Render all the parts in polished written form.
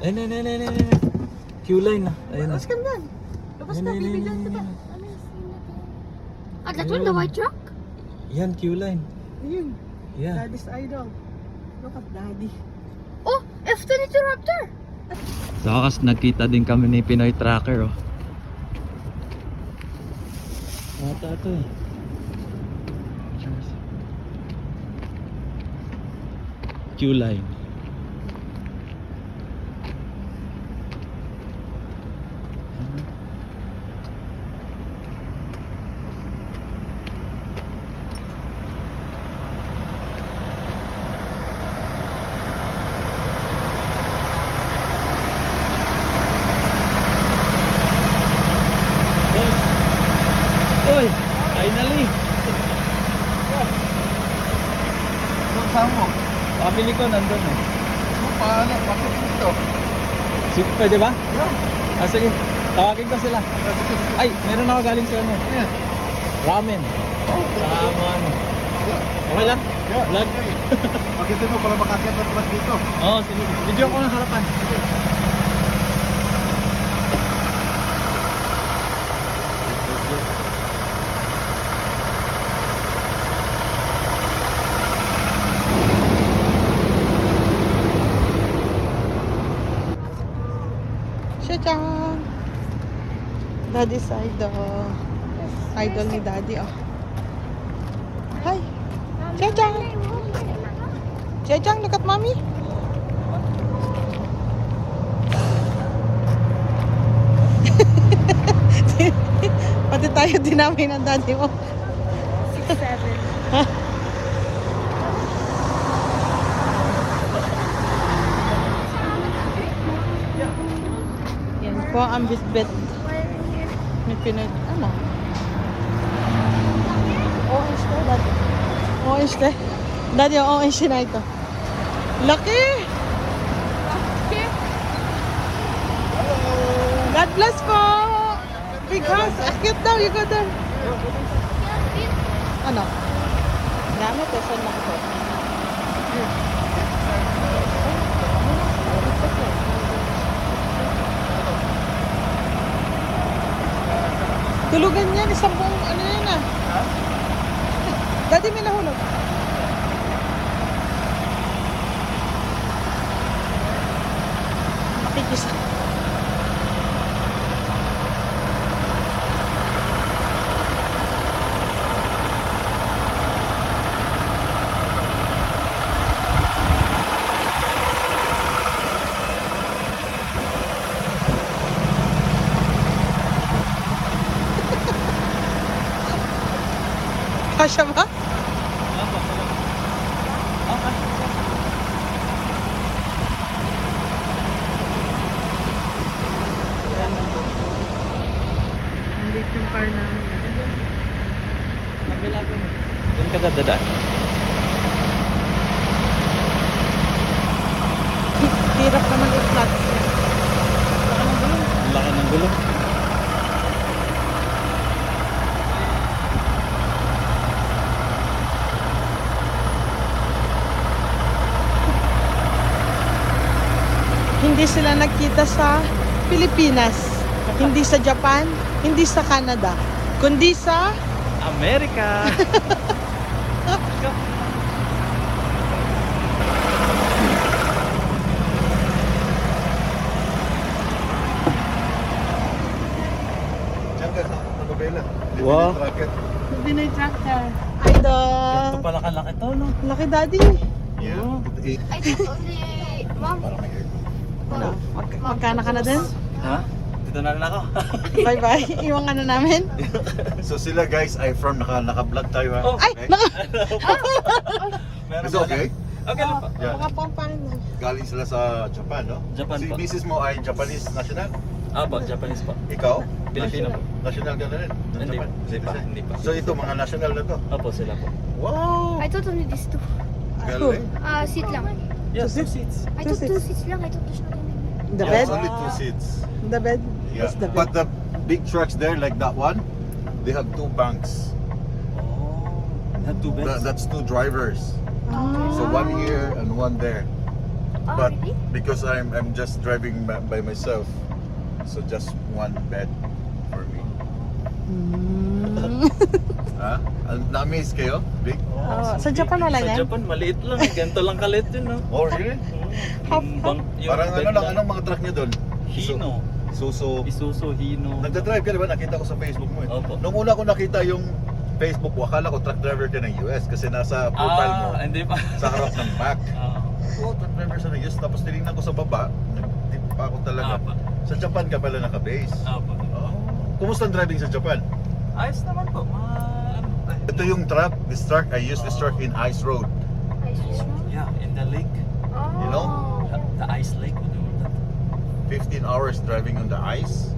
Ayun, ayun, ayun, ayun, ayun. Q-line na. Ayun na. Labas ka dyan. Labas ka, Ayun, ayun, bibigyan ayun, kita. ayun. Ah, that one, the white truck? Yan, Q-line. Ayun. Yeah. Daddy's idol. Look at daddy. Oh, F-22 Raptor! Sa wakas, nagkita din kami ni Pinoy Tracker, oh. Mata ito eh. Q-line. Oy, finally. Saan mo? Pamili ko nandun eh. Paano? Bakit dito? Pwede ba? Yeah. Ah, sige. Tawagin ko sila. Ay, meron ako galing sa ano. Yeah. Ramen. Oh, Sa mga ano. Okay lang? Yeah. Vlog? Makita mo pala makakit na naman dito. Oo, sige. Video ko ng harapan. Sige. Shachan! Daddy's idol. Idol ni daddy, oh. Hi! Shachan! Shachan, look at mommy! Pati tayo dinamay ng daddy mo. 6'7". Yan po ang bitbit ni Pinoy. Ano? Orange to, daddy. Orange to. Daddy, orange na ito. Laki! God bless po! Big house. Akit daw, you go there. Ano? Gamit eh, saan lang ito? Tulugan yan, isang buong ano yan ah. Daddy, may nahulog. Makikisa. Kasya ba? Nandito yung car namin. Doon ka dadaan. Hirap naman i-flat. Ang laki ng gulo. Hindi sila nagkita sa Pilipinas, hindi sa Japan, hindi sa Canada, kundi sa Amerika! Diyan ka sa Nobela. Wow. Pinoy Tractor. Ito Idol! pala kalaki to, no? Laki daddy! Yeah. I thought only... Mom, Ano? Magkana ka na din? Ha? Dito na rin ako. Bye-bye. Iwan ka na namin. So sila guys ay from naka-vlog tayo ha. Oh. Ay! Okay? Naka! Meron Is it okay? Okay lang po. Yeah. Baka pang pangin. Galing sila sa Japan, no? Japan Si po. misis mo ay Japanese national? Po, Japanese po. Ikaw? Pilipino po. National ka na rin? ng Hindi Japan? pa, hindi pa, hindi pa. So ito mga national na to? Opo, sila po. Wow! I thought only these two. Galing. Seat lang. Yeah, 2 seats. I Two thought 2 seats. seats lang. I thought there's not any. The Yeah. bed? It's only 2 seats. The bed? Yeah. That's the bed. But the big trucks there, like that one, they have 2 bunks. Oh, not too bad. That's 2 drivers. Ah. So one here and one there. Oh, but really? because I'm just driving by myself, so just one bed for me. Ha? Na-amaze kayo? Big? Oh, sa Japan wala Sa yan? Japan, maliit lang. Ganito lang kalit yun, no? Oh, really? Parang ano lang, anong mga truck niyo doon? Hino. Suso. Isuzu, Hino. Nagda-drive ka, di ba? Nakita ko sa Facebook mo eh. Opo. Nung una ko nakita yung Facebook ko, akala ko truck driver ka ng US kasi nasa profile mo Hindi pa. sa harap ng back. Ah, Oh, truck driver sa US. Tapos tinignan ko sa baba, nag-tip pa ako talaga. Apa. Sa Japan ka pala naka-base. Opo. Oh. Kumusta ang driving sa Japan? Ayos naman po. Ito yung truck, this truck, I use this truck in ice road. Ice cream? Yeah, in the lake. Oh. You know? The ice lake. What do you call that? 15 hours driving on the ice.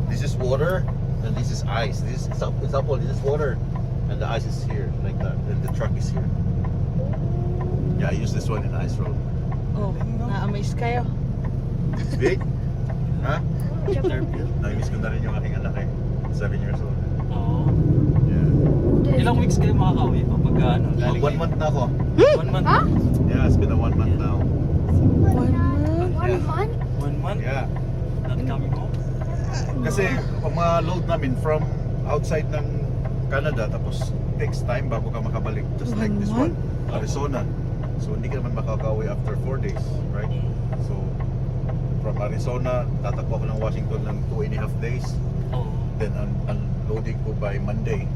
This is water, and this is ice. This is example, this is water, and the ice is here, like that. And the truck is here. Yeah, I use this one in ice road. Oh, na-amaze kayo. It's big. Ha? Japan. Namiss ko na rin yung aking anak eh. 7 years old. Oo. Yeah. Ilang weeks kayo makakauwi pa pag ano? galing 1 month na ako. 1 month? Huh? Yeah, it's been a 1 month now. 1 month? 1 month? 1 month? Yeah. Not coming home? Kasi ang mga load namin from outside ng Canada, tapos takes time bago ka makabalik. Just like this one, Arizona. So hindi ka naman makakauwi after 4 days, right? So from Arizona, tatakbo ako ng Washington ng 2.5 days. Oo. Then unloading ko by Monday.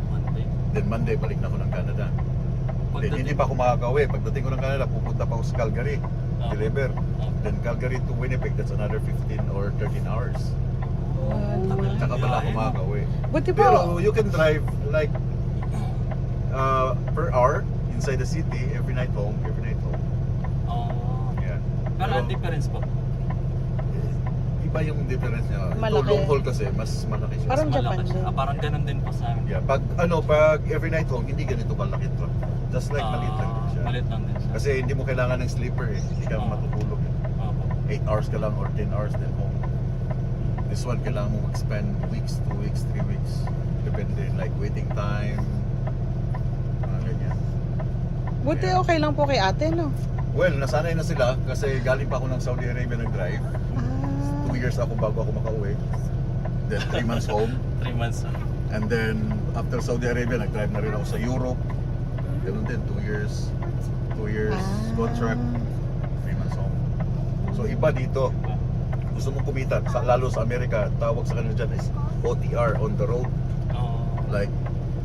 Monday. Then Monday, balik na ako ng Canada. Then hindi pa ako makakauwi. Pagdating ko ng Canada, pupunta pa ako sa Calgary. Deliver. Then Calgary to Winnipeg, that's another 15 or 13 hours. Tsaka pala ako makakauwi. Buti Pero po. you can drive like per hour inside the city, every night home. Oo. Yeah. Pero ang difference po? Iba yung difference niya. Ito Malaki. long haul kasi, mas malaki siya. Parang Mas Japan malakas siya. din. Parang ganun din po sa amin. Yeah, pag every night home, hindi ganito kalaki truck. Just like maliit lang din siya. Maliit lang din siya. Kasi hindi mo kailangan ng sleeper eh. Hindi ka matutulog eh. Opo. 8 hours ka lang or 10 hours then home. This one, kailangan mo mag-spend weeks, 2 weeks, 3 weeks. Depende, like waiting time. Mga ganyan. Buti okay lang po kay ate, no? Well, nasanay na sila kasi galing pa ako ng Saudi Arabia nag-drive. 2 years ako bago ako makauwi. Then 3 months home. 3 months. And then after Saudi Arabia, nag-drive na rin ako sa Europe. Ganun din, 2 years. 2 years contract, 3 months home. So iba dito. Gusto mong kumita, lalo sa Amerika, tawag sa kanila dyan is OTR, on the road. Oo. Like,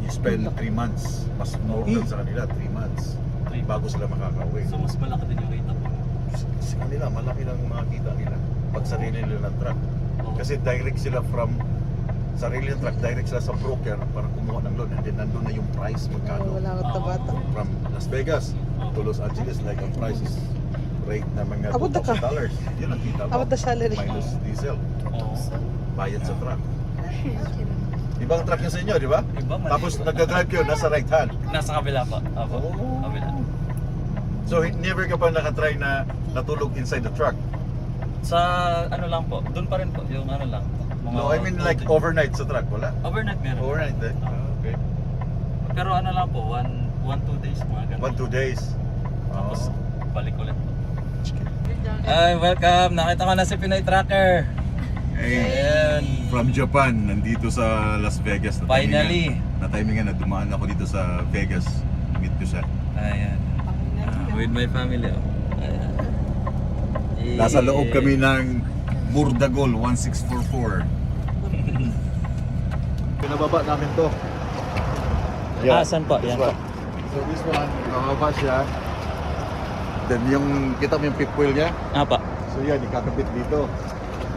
you spend 3 months. Mas normal sa kanila, 3 months. Bago sila makakauwi. So mas malaki din yung kita po. Sa kanila, malaki lang mga kita nila. Pag sarili nila ng truck. Kasi direct sila from sarili ng truck, direct sila sa broker para kumuha ng loan. And then nandun na yung price, magkano. Wala ko bata. From Las Vegas to Los Angeles, like ang price is rate na mga Abot na ka. $2,000. Yun ang kita mo. Abot na salary. Minus diesel. Oo. Bayad sa truck. Ibang truck yun sa inyo, di ba? Iba man. Tapos nagka-drive kayo, nasa right hand. Nasa kabila po. Opo. Oh. Kabila. So never ka pa nakatry na natulog inside the truck? Sa ano lang po, doon pa rin po, yung ano lang. Mga No, I mean like overnight sa truck, wala? Overnight meron. Overnight eh? Okay. Pero ano lang po, 1-2 days mga ganun. 1-2 days. Tapos Oh. balik ulit po. Ay, welcome! Nakita ko na si Pinoy Tracker. Hey, from Japan, nandito sa Las Vegas. Finally. Na-timingan na dumaan ako dito sa Vegas. Meet ko siya. Ayan. With my family. Oh. Ayan. Nasa loob kami ng Burdagol 1644. Pinababa namin to. Saan po? This Yan po. one. So this one, bababa siya. Then yung, kita mo yung fifth wheel niya? Apa. So yan, ikakabit dito.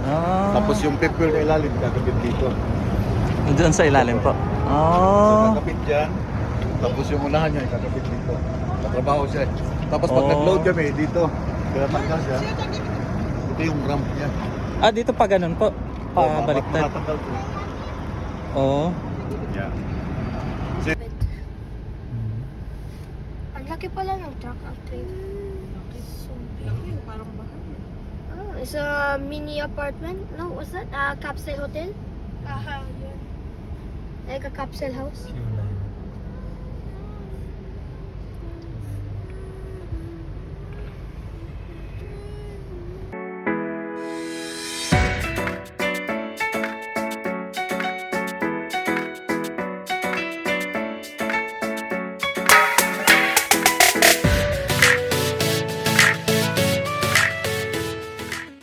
Ah. Tapos yung fifth wheel na ilalim, ikakabit dito. Doon sa ilalim po. So Oh. kakabit dyan. Tapos yung unahan niya, ikakabit dito. Matrabaho siya. Tapos pag Oh. nag-load kami dito, kaya tanggal siya. Ito yung ramp niya. Ah, dito pa ganun po. Pabaliktad. Matatanggal ko. Oo. Yeah. Ang laki pala ng truck after. Parang bahay. Oh, it's a mini apartment. No, what's that? Capsule hotel? Yun. Like a capsule house.